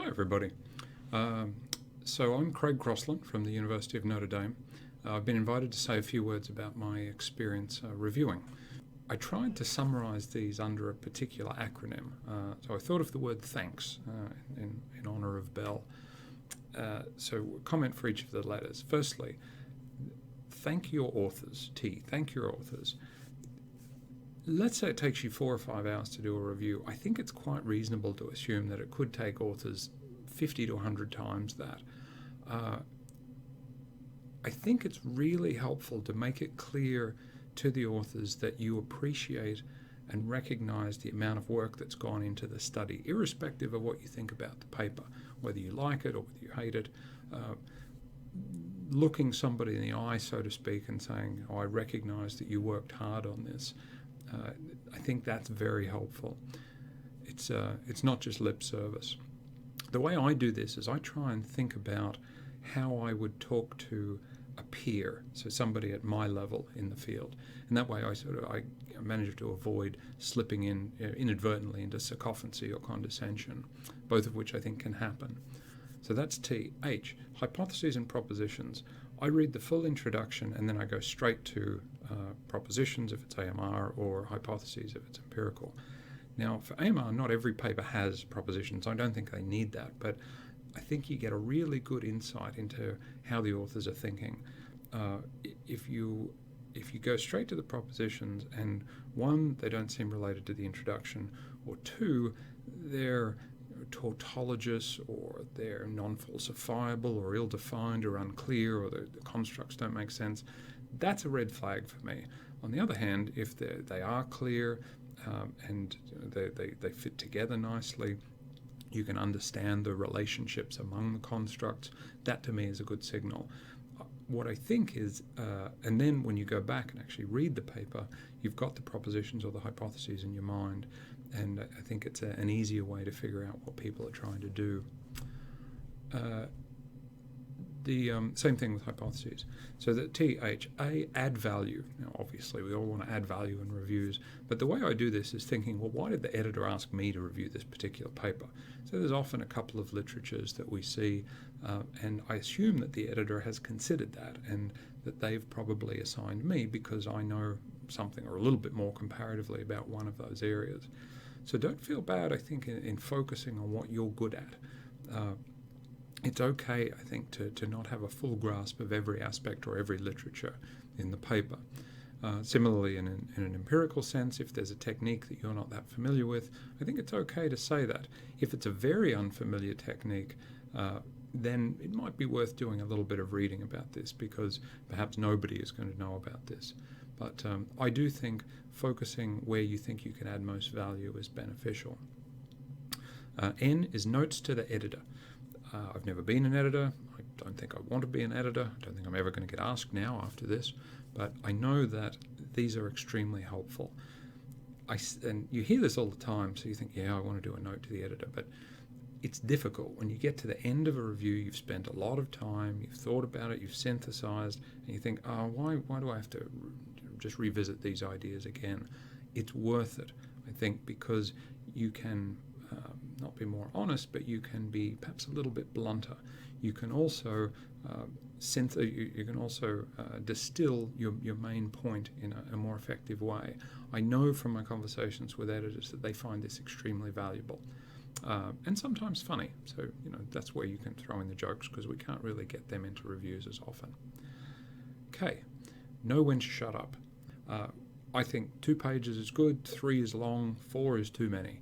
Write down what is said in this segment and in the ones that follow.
Hi, everybody. So I'm Craig Crossland from the University of Notre Dame. I've been invited to say a few words about my experience reviewing. I tried to summarise these under a particular acronym. So I thought of the word thanks in honour of Bell. So comment for each of the letters. Firstly, thank your authors. T, thank your authors. Let's say it takes you 4 or 5 hours to do a review. I think it's quite reasonable to assume that it could take authors 50 to 100 times that. I think it's really helpful to make it clear to the authors that you appreciate and recognize the amount of work that's gone into the study, irrespective of what you think about the paper, whether you like it or whether you hate it. Looking somebody in the eye, so to speak, and saying, I recognize that you worked hard on this. I think that's very helpful. It's not just lip service. The way I do this is I try and think about how I would talk to a peer, so somebody at my level in the field, and that way I manage to avoid slipping inadvertently into sycophancy or condescension, both of which I think can happen. So that's T. H, hypotheses and propositions. I read the full introduction and then I go straight to propositions if it's AMR or hypotheses if it's empirical. Now, for AMR, not every paper has propositions. I don't think they need that, but I think you get a really good insight into how the authors are thinking. If you go straight to the propositions and one, they don't seem related to the introduction, or two, they're tautologous or they're non-falsifiable or ill-defined or unclear or the constructs don't make sense, that's a red flag for me. On the other hand, if they are clear and they fit together nicely, you can understand the relationships among the constructs, that to me is a good signal. What I think is, and then when you go back and actually read the paper, you've got the propositions or the hypotheses in your mind, and I think it's an easier way to figure out what people are trying to do. The same thing with hypotheses. So the TH, A, add value. Now, obviously, we all want to add value in reviews, but the way I do this is thinking, well, why did the editor ask me to review this particular paper? So there's often a couple of literatures that we see, and I assume that the editor has considered that and that they've probably assigned me because I know something or a little bit more comparatively about one of those areas. So don't feel bad, I think, in focusing on what you're good at. It's okay, I think, to not have a full grasp of every aspect or every literature in the paper. Similarly, in an empirical sense, if there's a technique that you're not that familiar with, I think it's okay to say that. If it's a very unfamiliar technique, then it might be worth doing a little bit of reading about this because perhaps nobody is going to know about this. But I do think focusing where you think you can add most value is beneficial. N is notes to the editor. I've never been an editor. I don't think I want to be an editor. I don't think I'm ever going to get asked now after this. But I know that these are extremely helpful. And you hear this all the time, so you think, yeah, I want to do a note to the editor. But it's difficult. When you get to the end of a review, you've spent a lot of time, you've thought about it, you've synthesized, and you think, oh, why do I have to just revisit these ideas again? It's worth it, I think, because you can not be more honest, but you can be perhaps a little bit blunter. You can also distill your main point in a more effective way. I know from my conversations with editors that they find this extremely valuable and sometimes funny. So that's where you can throw in the jokes because we can't really get them into reviews as often. Okay, know when to shut up. I think 2 pages is good, 3 is long, 4 is too many.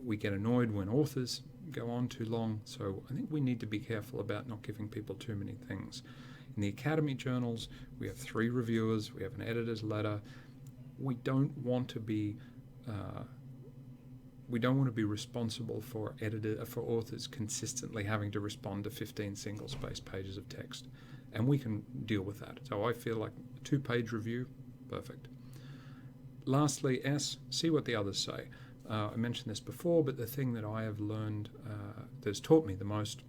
We get annoyed when authors go on too long, so I think we need to be careful about not giving people too many things. In the academy journals, we have 3 reviewers, we have an editor's letter. We don't want to be responsible for authors consistently having to respond to 15 single-spaced pages of text, and we can deal with that. So I feel like a 2-page review, perfect. Lastly, S, see what the others say. I mentioned this before, but the thing that I have learned that's taught me the most,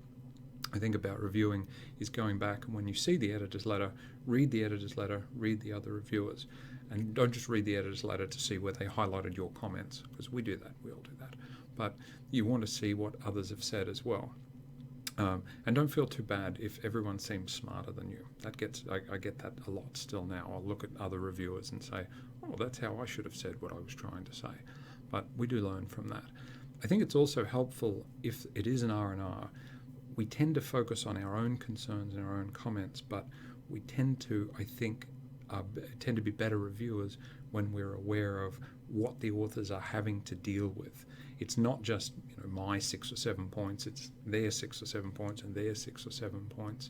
I think, about reviewing is going back and when you see the editor's letter, read the editor's letter, read the other reviewers. And don't just read the editor's letter to see where they highlighted your comments, because we do that, we all do that. but you want to see what others have said as well. And don't feel too bad if everyone seems smarter than you. I get that a lot still now. I'll look at other reviewers and say, oh, that's how I should have said what I was trying to say. But we do learn from that. I think it's also helpful if it is an R&R. We tend to focus on our own concerns and our own comments, but we tend to, I think, tend to be better reviewers when we're aware of what the authors are having to deal with. It's not just my 6 or 7 points, it's their 6 or 7 points and their 6 or 7 points.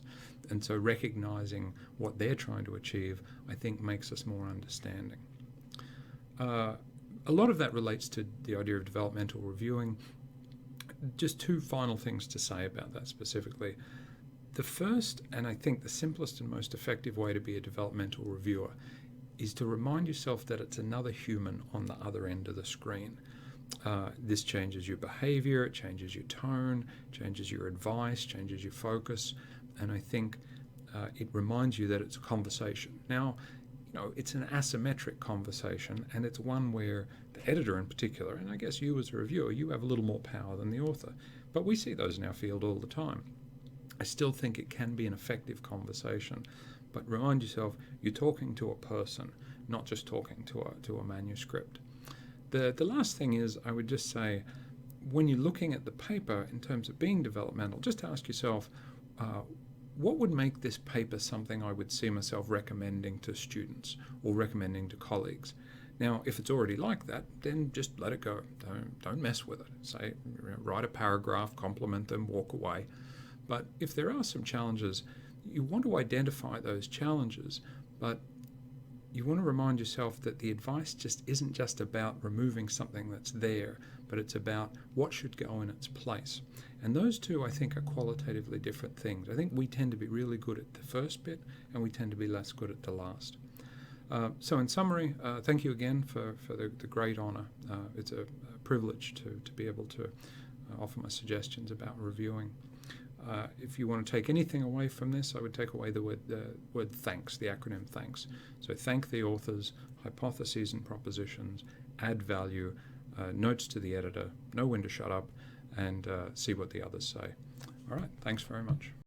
And so recognizing what they're trying to achieve, I think, makes us more understanding. A lot of that relates to the idea of developmental reviewing. Just 2 final things to say about that specifically. The first, and I think the simplest and most effective way to be a developmental reviewer, is to remind yourself that it's another human on the other end of the screen. This changes your behavior, it changes your tone, changes your advice, changes your focus, and I think it reminds you that it's a conversation. Now, it's an asymmetric conversation, and it's one where the editor in particular, and I guess you as a reviewer, you have a little more power than the author, but we see those in our field all the time. I still think it can be an effective conversation, but remind yourself you're talking to a person, not just talking to a manuscript. The last thing is, I would just say, when you're looking at the paper in terms of being developmental, just ask yourself, what would make this paper something I would see myself recommending to students or recommending to colleagues? Now, if it's already like that, then just let it go. Don't mess with it. Say, write a paragraph, compliment them, walk away. But if there are some challenges, you want to identify those challenges, but you want to remind yourself that the advice just isn't just about removing something that's there, but it's about what should go in its place. And those 2, I think, are qualitatively different things. I think we tend to be really good at the first bit, and we tend to be less good at the last. So in summary, thank you again for the great honour. It's a privilege to be able to offer my suggestions about reviewing. If you want to take anything away from this, I would take away the word thanks, the acronym thanks. So thank the authors, hypotheses and propositions, add value, notes to the editor, know when to shut up, and see what the others say. All right, thanks very much.